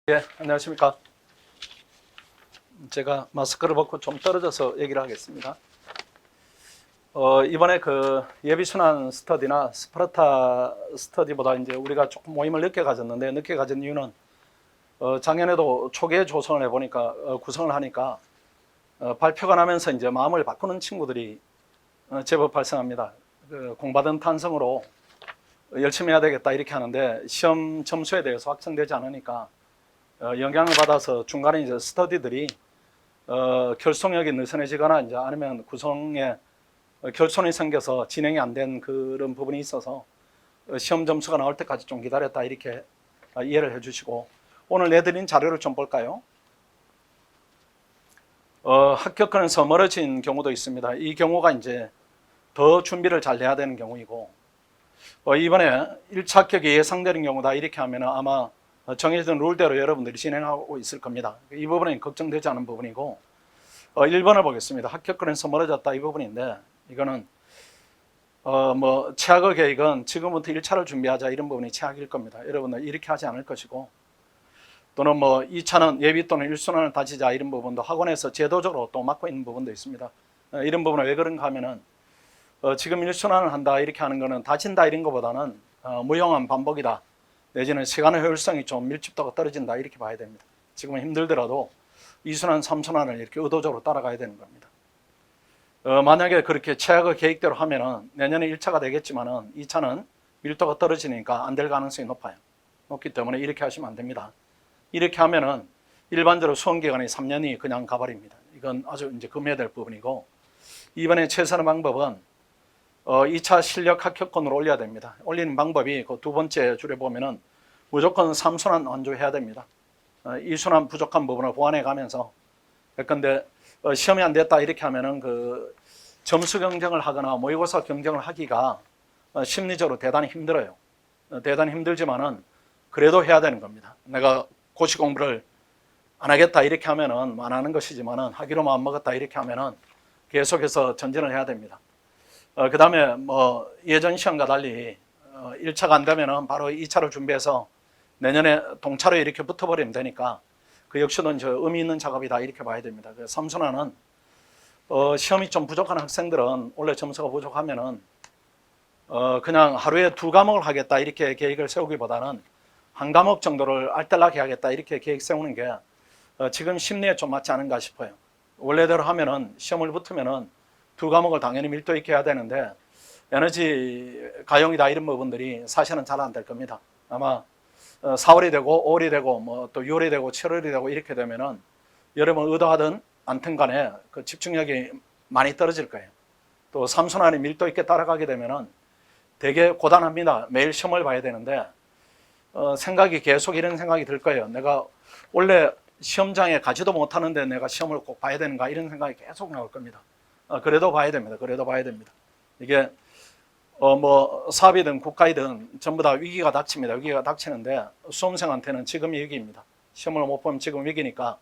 예, 안녕하십니까. 제가 마스크를 벗고 좀 떨어져서 얘기를 하겠습니다. 이번에 그 예비순환 스터디나 스파르타 스터디보다 이제 우리가 조금 모임을 늦게 가졌는데, 늦게 가진 이유는 작년에도 초기에 조성을 해보니까, 구성을 하니까 발표가 나면서 이제 마음을 바꾸는 친구들이 제법 발생합니다. 공받은 탄성으로 열심히 해야 되겠다 이렇게 하는데, 시험 점수에 대해서 확정되지 않으니까 영향을 받아서 중간에 이제 스터디들이 결속력이 느슨해지거나 이제 아니면 구성에 결손이 생겨서 진행이 안 된 그런 부분이 있어서 시험 점수가 나올 때까지 좀 기다렸다 이렇게 이해를 해주시고, 오늘 내드린 자료를 좀 볼까요? 합격권에서 멀어진 경우도 있습니다. 이 경우가 이제 더 준비를 잘 해야 되는 경우이고, 이번에 1차 합격이 예상되는 경우다 이렇게 하면 아마 정해진 룰대로 여러분들이 진행하고 있을 겁니다. 이 부분은 걱정되지 않은 부분이고, 1번을 보겠습니다. 합격권에서 멀어졌다 이 부분인데, 이거는 최악의 계획은 지금부터 1차를 준비하자 이런 부분이 최악일 겁니다. 여러분들 이렇게 하지 않을 것이고, 또는 2차는 예비 또는 1순환을 다지자 이런 부분도 학원에서 제도적으로 또 맡고 있는 부분도 있습니다. 이런 부분은 왜 그런가 하면은 지금 1순환을 한다 이렇게 하는 거는 다진다 이런 것보다는 무용한 반복이다, 내지는 시간의 효율성이 좀 밀집도가 떨어진다 이렇게 봐야 됩니다. 지금은 힘들더라도 2순환, 3순환을 이렇게 의도적으로 따라가야 되는 겁니다. 만약에 그렇게 최악의 계획대로 하면은 내년에 1차가 되겠지만은 2차는 밀도가 떨어지니까 안 될 가능성이 높기 때문에 이렇게 하시면 안 됩니다. 이렇게 하면은 일반적으로 수험 기간이 3년이 그냥 가버립니다. 이건 아주 이제 금해야 될 부분이고, 이번에 최선의 방법은 2차 실력 합격권으로 올려야 됩니다. 올리는 방법이 그 두 번째 줄에 보면은 무조건 3순환 완주해야 됩니다. 2순환 부족한 부분을 보완해 가면서, 근데 시험이 안 됐다 이렇게 하면은 그 점수 경쟁을 하거나 모의고사 경쟁을 하기가 심리적으로 대단히 힘들어요. 대단히 힘들지만은 그래도 해야 되는 겁니다. 내가 고시 공부를 안 하겠다 이렇게 하면은 안 하는 것이지만은 하기로 마음 먹었다 이렇게 하면은 계속해서 전진을 해야 됩니다. 그 다음에 예전 시험과 달리 1차가 안 되면은 바로 2차를 준비해서 내년에 동차로 이렇게 붙어버리면 되니까 그 역시도 이제 의미 있는 작업이다 이렇게 봐야 됩니다. 3순환은 시험이 좀 부족한 학생들은, 원래 점수가 부족하면은 그냥 하루에 2과목을 하겠다 이렇게 계획을 세우기보다는 한 과목 정도를 알뜰하게 하겠다 이렇게 계획 세우는 게 지금 심리에 좀 맞지 않은가 싶어요. 원래대로 하면은 시험을 붙으면은 2과목을 당연히 밀도 있게 해야 되는데, 에너지 가용이다 이런 부분들이 사실은 잘 안 될 겁니다. 아마 4월이 되고 5월이 되고 또 6월이 되고 7월이 되고 이렇게 되면은 여러분 의도하든 않든 간에 그 집중력이 많이 떨어질 거예요. 또 3순환이 밀도 있게 따라가게 되면은 되게 고단합니다. 매일 시험을 봐야 되는데 생각이 계속 이런 생각이 들 거예요. 내가 원래 시험장에 가지도 못하는데 내가 시험을 꼭 봐야 되는가 이런 생각이 계속 나올 겁니다. 그래도 봐야 됩니다. 그래도 봐야 됩니다. 이게 사업이든 국가이든 전부 다 위기가 닥칩니다. 위기가 닥치는데 수험생한테는 지금이 위기입니다. 시험을 못 보면 지금 위기니까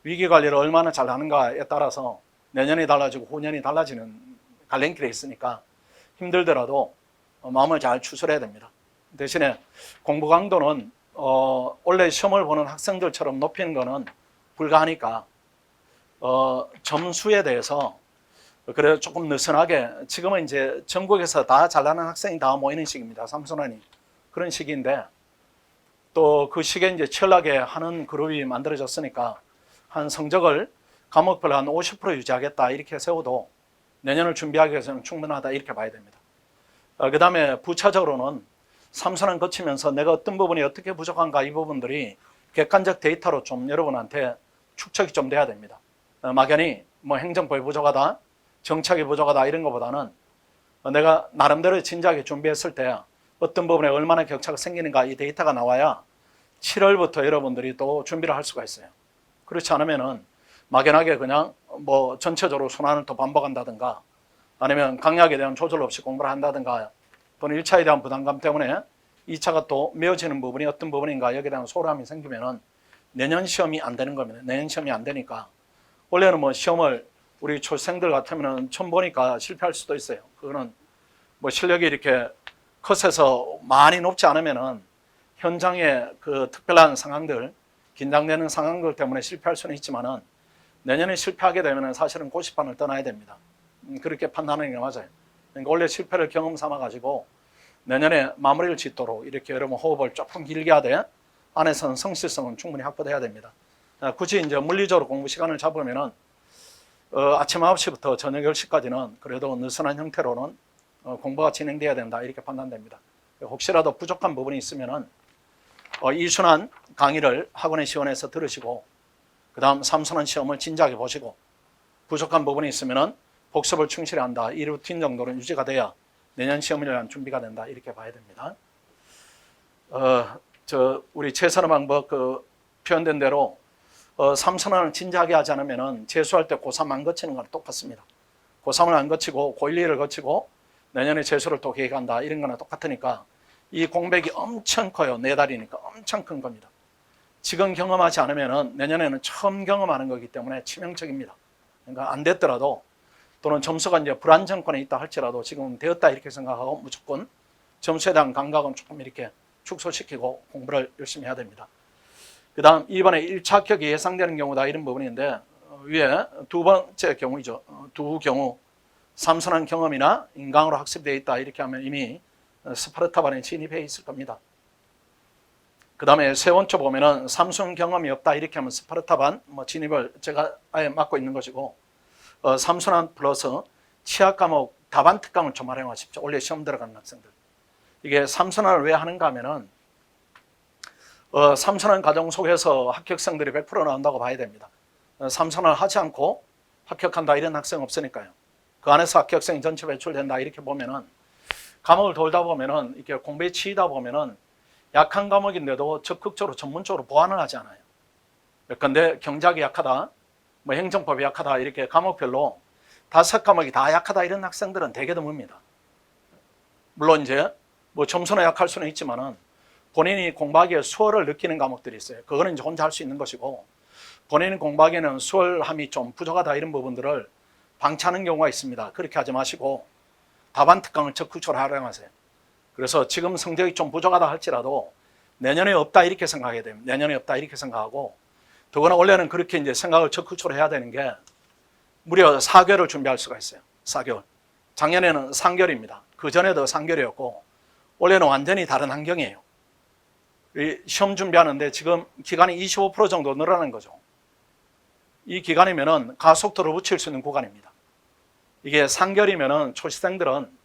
위기 관리를 얼마나 잘 하는가에 따라서 내년이 달라지고 후년이 달라지는 갈림길에 있으니까 힘들더라도 마음을 잘 추스려야 됩니다. 대신에 공부 강도는 원래 시험을 보는 학생들처럼 높이는 거는 불가하니까 점수에 대해서 그래 조금 느슨하게, 지금은 이제 전국에서 다 잘나는 학생이 다 모이는 시기입니다. 3순환이 그런 시기인데, 또 그 시기에 이제 치열하게 하는 그룹이 만들어졌으니까 한 성적을 과목별 한 50% 유지하겠다 이렇게 세워도 내년을 준비하기 위해서는 충분하다 이렇게 봐야 됩니다. 그 다음에 부차적으로는 3순환 거치면서 내가 어떤 부분이 어떻게 부족한가 이 부분들이 객관적 데이터로 좀 여러분한테 축적이 좀 돼야 됩니다. 막연히 행정법이 부족하다, 정책이 부족하다 이런 것보다는 내가 나름대로 진지하게 준비했을 때 어떤 부분에 얼마나 격차가 생기는가 이 데이터가 나와야 7월부터 여러분들이 또 준비를 할 수가 있어요. 그렇지 않으면은 막연하게 그냥 전체적으로 순환을 또 반복한다든가, 아니면 강약에 대한 조절 없이 공부를 한다든가, 또는 1차에 대한 부담감 때문에 2차가 또 메어지는 부분이 어떤 부분인가 여기에 대한 소홀함이 생기면은 내년 시험이 안 되는 겁니다. 내년 시험이 안 되니까, 원래는 시험을 우리 초생들 같으면 처음 보니까 실패할 수도 있어요. 그거는 실력이 이렇게 컷에서 많이 높지 않으면은 현장의 그 특별한 상황들, 긴장되는 상황들 때문에 실패할 수는 있지만은 내년에 실패하게 되면 사실은 고시판을 떠나야 됩니다. 그렇게 판단하는 게 맞아요. 그러니까 원래 실패를 경험 삼아 가지고 내년에 마무리를 짓도록 이렇게 여러분 호흡을 조금 길게 하되 안에서는 성실성은 충분히 확보돼야 됩니다. 굳이 이제 물리적으로 공부 시간을 잡으면은 아침 9시부터 저녁 10시까지는 그래도 느슨한 형태로는 공부가 진행돼야 된다 이렇게 판단됩니다. 혹시라도 부족한 부분이 있으면은 이순환 강의를 학원에 지원해서 들으시고 그 다음 3순환 시험을 진지하게 보시고 부족한 부분이 있으면은 복습을 충실히 한다. 이 루틴 정도는 유지가 돼야 내년 시험을 위한 준비가 된다 이렇게 봐야 됩니다. 우리 최선의 방법 표현된 대로 3순환을 진지하게 하지 않으면은 재수할 때 고3 안 거치는 거랑 똑같습니다. 고3을 안 거치고 고1, 2를 거치고 내년에 재수를 또 계획한다 이런 거나 똑같으니까 이 공백이 엄청 커요. 4달이니까 엄청 큰 겁니다. 지금 경험하지 않으면은 내년에는 처음 경험하는 거기 때문에 치명적입니다. 그러니까 안 됐더라도 또는 점수가 이제 불안정권에 있다 할지라도 지금 되었다 이렇게 생각하고 무조건 점수에 대한 감각은 조금 이렇게 축소시키고 공부를 열심히 해야 됩니다. 그 다음 이번에 1차 합격이 예상되는 경우다 이런 부분인데 위에 두 번째 경우이죠. 두 경우 3순환 경험이나 인강으로 학습되어 있다 이렇게 하면 이미 스파르타반에 진입해 있을 겁니다. 그 다음에 세 번째 보면은 3순 경험이 없다 이렇게 하면 스파르타반 진입을 제가 아예 맡고 있는 것이고 3순환 플러스 치학 과목 답안 특강을 좀 활용하십시오. 원래 시험 들어가는 학생들. 이게 3순환을 왜 하는가 하면은 3순환 과정 속에서 합격생들이 100% 나온다고 봐야 됩니다. 3순환을 하지 않고 합격한다 이런 학생 없으니까요. 그 안에서 합격생이 전체 배출된다 이렇게 보면은 과목을 돌다 보면은 이렇게 공부에 치이다 보면은 약한 과목인데도 적극적으로 전문적으로 보완을 하지 않아요. 예컨대 경제학이 약하다, 행정법이 약하다 이렇게 과목별로 5과목이 다 약하다 이런 학생들은 되게 드뭅니다. 물론 이제 점수는 약할 수는 있지만은 본인이 공부하기에 수월을 느끼는 과목들이 있어요. 그거는 이제 혼자 할 수 있는 것이고 본인이 공부하기에는 수월함이 좀 부족하다 이런 부분들을 방치하는 경우가 있습니다. 그렇게 하지 마시고 답안 특강을 적극적으로 활용하세요. 그래서 지금 성적이 좀 부족하다 할지라도 내년에 없다 이렇게 생각해야 됩니다. 내년에 없다 이렇게 생각하고 더구나 원래는 그렇게 이제 생각을 적극적으로 해야 되는 게 무려 4개월을 준비할 수가 있어요. 4개월. 작년에는 3개월입니다. 그 전에도 3개월이었고 원래는 완전히 다른 환경이에요. 시험 준비하는데 지금 기간이 25% 정도 늘어난 거죠. 이 기간이면은 가속도를 붙일 수 있는 구간입니다. 이게 3개월이면은 초시생들은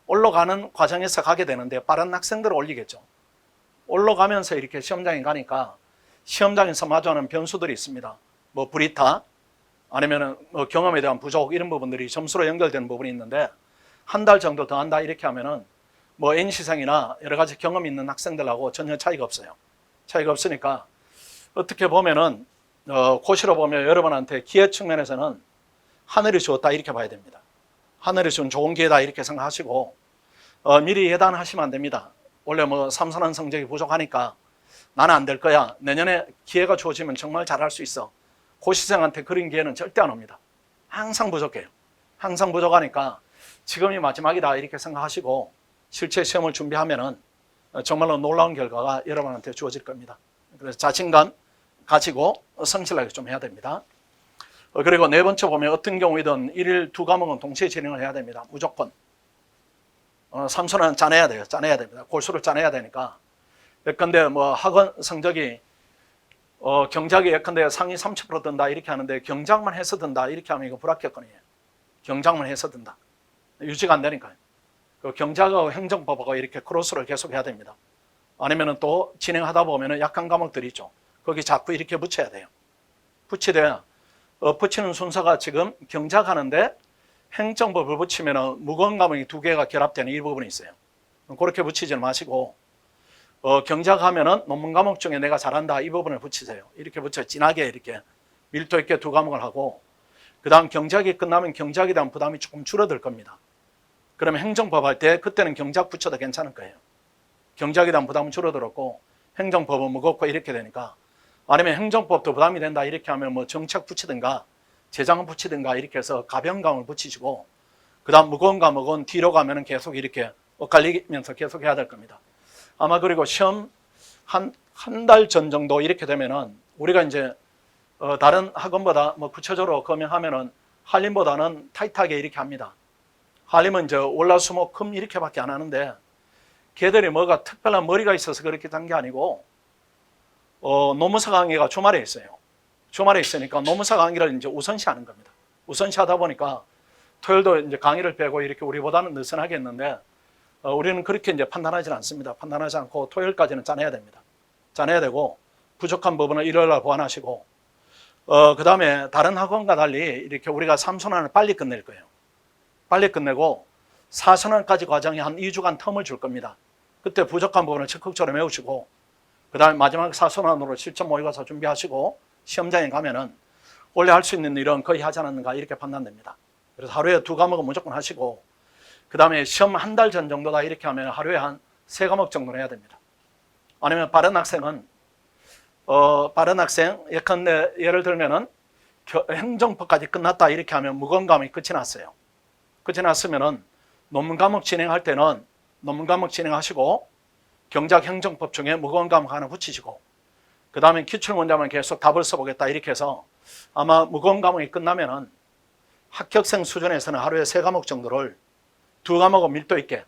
올라가는 과정에서 가게 되는데 빠른 학생들을 올리겠죠. 올라가면서 이렇게 시험장에 가니까 시험장에서 마주하는 변수들이 있습니다. 불이타 아니면은 경험에 대한 부족 이런 부분들이 점수로 연결되는 부분이 있는데 한 달 정도 더 한다 이렇게 하면은 N시생이나 여러 가지 경험 있는 학생들하고 전혀 차이가 없어요. 차이가 없으니까 어떻게 보면은 고시로 보면 여러분한테 기회 측면에서는 하늘이 주었다 이렇게 봐야 됩니다. 하늘이 준 좋은 기회다 이렇게 생각하시고 미리 예단하시면 안 됩니다. 원래 3순환 성적이 부족하니까 나는 안 될 거야. 내년에 기회가 주어지면 정말 잘할 수 있어. 고시생한테 그런 기회는 절대 안 옵니다. 항상 부족해요. 항상 부족하니까 지금이 마지막이다 이렇게 생각하시고 실제 시험을 준비하면은 정말로 놀라운 결과가 여러분한테 주어질 겁니다. 그래서 자신감 가지고 성실하게 좀 해야 됩니다. 그리고 네 번째 보면 어떤 경우이든 1일 2과목은 동시에 진행을 해야 됩니다. 무조건. 3순환은 짜내야 돼요. 짜내야 됩니다. 골수를 짜내야 되니까. 예컨대 학원 성적이 경작이 예컨대 상위 30% 든다 이렇게 하는데 경작만 해서 든다 이렇게 하면 이거 불합격권이에요. 경작만 해서 든다. 유지가 안 되니까요. 경작하고 행정법하고 이렇게 크로스를 계속 해야 됩니다. 아니면은 또 진행하다 보면은 약한 과목들이 있죠. 거기 자꾸 이렇게 붙여야 돼요. 붙이돼야 붙이는 순서가 지금 경작하는데 행정법을 붙이면은 무거운 과목이 2개가 결합되는 이 부분이 있어요. 그렇게 붙이지 마시고 경작하면은 논문 과목 중에 내가 잘한다 이 부분을 붙이세요. 이렇게 붙여 진하게 이렇게 밀도 있게 2과목을 하고 그 다음 경작이 끝나면 경작에 대한 부담이 조금 줄어들 겁니다. 그러면 행정법 할 때 그때는 경작 붙여도 괜찮을 거예요. 경작에 대한 부담은 줄어들었고 행정법은 무겁고 이렇게 되니까 아니면 행정법도 부담이 된다 이렇게 하면 정책 붙이든가 재장을 붙이든가 이렇게 해서 가벼운 과목을 붙이시고 그 다음 무거운 과목은 뒤로 가면은 계속 이렇게 엇갈리면서 계속 해야 될 겁니다. 아마 그리고 시험 한 달 전 정도 이렇게 되면은 우리가 이제 다른 학원보다 뭐 구체적으로 검명하면은 한림보다는 타이트하게 이렇게 합니다. 한림은 이제 월화수목 금 이렇게밖에 안 하는데 걔들이 뭐가 특별한 머리가 있어서 그렇게 한 게 아니고 노무사 강의가 주말에 있어요. 주말에 있으니까 노무사 강의를 이제 우선시하는 겁니다. 우선시하다 보니까 토요일도 이제 강의를 빼고 이렇게 우리보다는 느슨하게 했는데 우리는 그렇게 이제 판단하지는 않습니다. 판단하지 않고 토요일까지는 짜내야 됩니다. 짜내야 되고 부족한 부분을 일요일날 보완하시고 그 다음에 다른 학원과 달리 이렇게 우리가 3순환을 빨리 끝낼 거예요. 빨리 끝내고 4순환까지 과정에 한 2주간 텀을 줄 겁니다. 그때 부족한 부분을 적극적으로 메우시고 그 다음에 마지막 4순환으로 실전 모의고사 준비하시고 시험장에 가면은 원래 할 수 있는 일은 거의 하지 않았는가 이렇게 판단됩니다. 그래서 하루에 2과목은 무조건 하시고 그 다음에 시험 한 달 전 정도다 이렇게 하면 하루에 한 3과목 정도는 해야 됩니다. 아니면 빠른 학생은 예컨대 예를 들면은 행정법까지 끝났다 이렇게 하면 무거운 과목이 끝이 났어요. 끝이 났으면은 논문 과목 진행할 때는 논문 과목 진행하시고 경작 행정법 중에 무거운 과목 하나 붙이시고 그 다음에 기출문제만 계속 답을 써보겠다 이렇게 해서 아마 무거운 과목이 끝나면은 합격생 수준에서는 하루에 3과목 정도를 2과목은 밀도 있게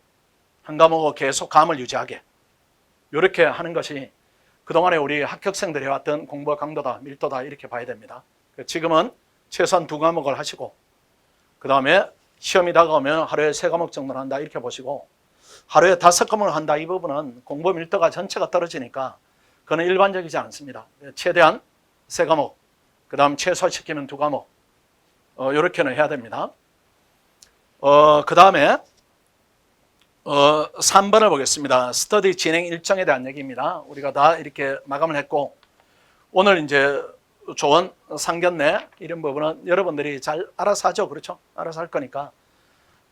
한 과목은 계속 감을 유지하게 이렇게 하는 것이 그동안에 우리 합격생들이 해왔던 공부 강도다 밀도다 이렇게 봐야 됩니다. 지금은 최소한 2과목을 하시고 그 다음에 시험이 다가오면 하루에 3과목 정도를 한다 이렇게 보시고 하루에 5과목을 한다 이 부분은 공부 밀도가 전체가 떨어지니까 그건 일반적이지 않습니다. 최대한 3과목 그 다음 최소시키면 2과목 이렇게는 해야 됩니다. 그 다음에 3번을 보겠습니다. 스터디 진행 일정에 대한 얘기입니다. 우리가 다 이렇게 마감을 했고 오늘 이제 조언 상견례 이런 부분은 여러분들이 잘 알아서 하죠. 그렇죠? 알아서 할 거니까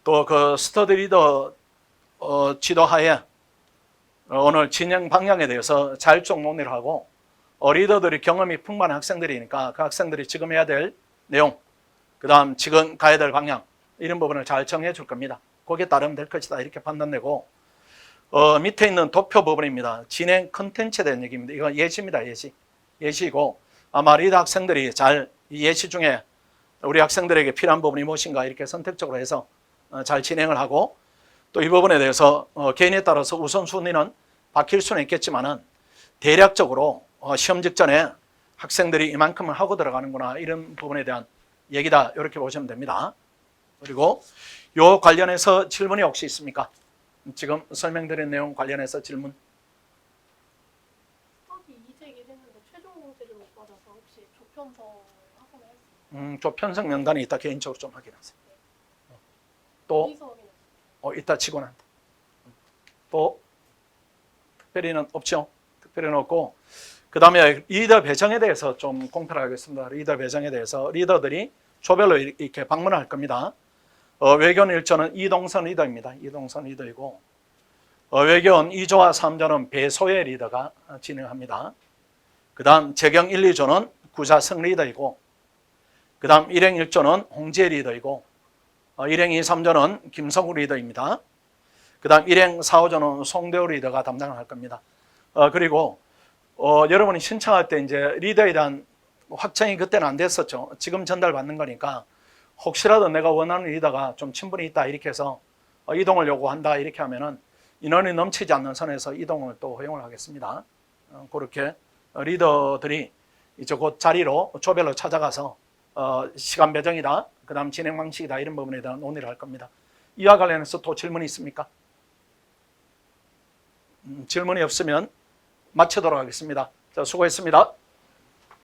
또 그 스터디 리더 지도하에 오늘 진행 방향에 대해서 자율적 논의를 하고 리더들이 경험이 풍부한 학생들이니까 그 학생들이 지금 해야 될 내용 그 다음 지금 가야 될 방향 이런 부분을 잘 정해 줄 겁니다. 거기에 따르면 될 것이다 이렇게 판단되고 밑에 있는 도표 부분입니다. 진행 컨텐츠에 대한 얘기입니다. 이건 예시입니다. 예시이고 아마 리더 학생들이 잘 이 예시 중에 우리 학생들에게 필요한 부분이 무엇인가 이렇게 선택적으로 해서 잘 진행을 하고 또 이 부분에 대해서 개인에 따라서 우선순위는 바뀔 수는 있겠지만은 대략적으로 시험 직전에 학생들이 이만큼을 하고 들어가는구나 이런 부분에 대한 얘기다 이렇게 보시면 됩니다. 그리고 요 관련해서 질문이 혹시 있습니까? 지금 설명드린 내용 관련해서 질문. 이직을 했는데 최종 공지를 못 받아서 혹시 조편성 확인을 했어요? 조편성 명단이 있다 개인적으로 좀 확인하세요. 또 어디서 확인했어요? 이따 치고 난다. 또 특별히는 없죠. 특별히는 없고 그 다음에 리더 배정에 대해서 좀 공표를 하겠습니다. 리더 배정에 대해서 리더들이 조별로 이렇게 방문을 할 겁니다. 외견 1조는 이동선 리더입니다. 이동선 리더이고 외견 2조와 3조는 배소의 리더가 진행합니다. 그 다음 재경 1, 2조는 구자성 리더이고 그 다음 일행 1조는 홍지혜 리더이고 일행 2, 3조는 김성우 리더입니다. 그 다음 일행 4, 5조는 송대호 리더가 담당을 할 겁니다. 그리고 여러분이 신청할 때 이제 리더에 대한 확정이 그때는 안 됐었죠. 지금 전달받는 거니까 혹시라도 내가 원하는 리더가 좀 친분이 있다 이렇게 해서 이동을 요구한다 이렇게 하면은 인원이 넘치지 않는 선에서 이동을 또 허용을 하겠습니다. 그렇게 리더들이 이제 그 자리로 조별로 찾아가서 시간 배정이다, 그 다음 진행 방식이다 이런 부분에 대한 논의를 할 겁니다. 이와 관련해서 또 질문이 있습니까? 질문이 없으면 마치도록 하겠습니다. 자, 수고했습니다.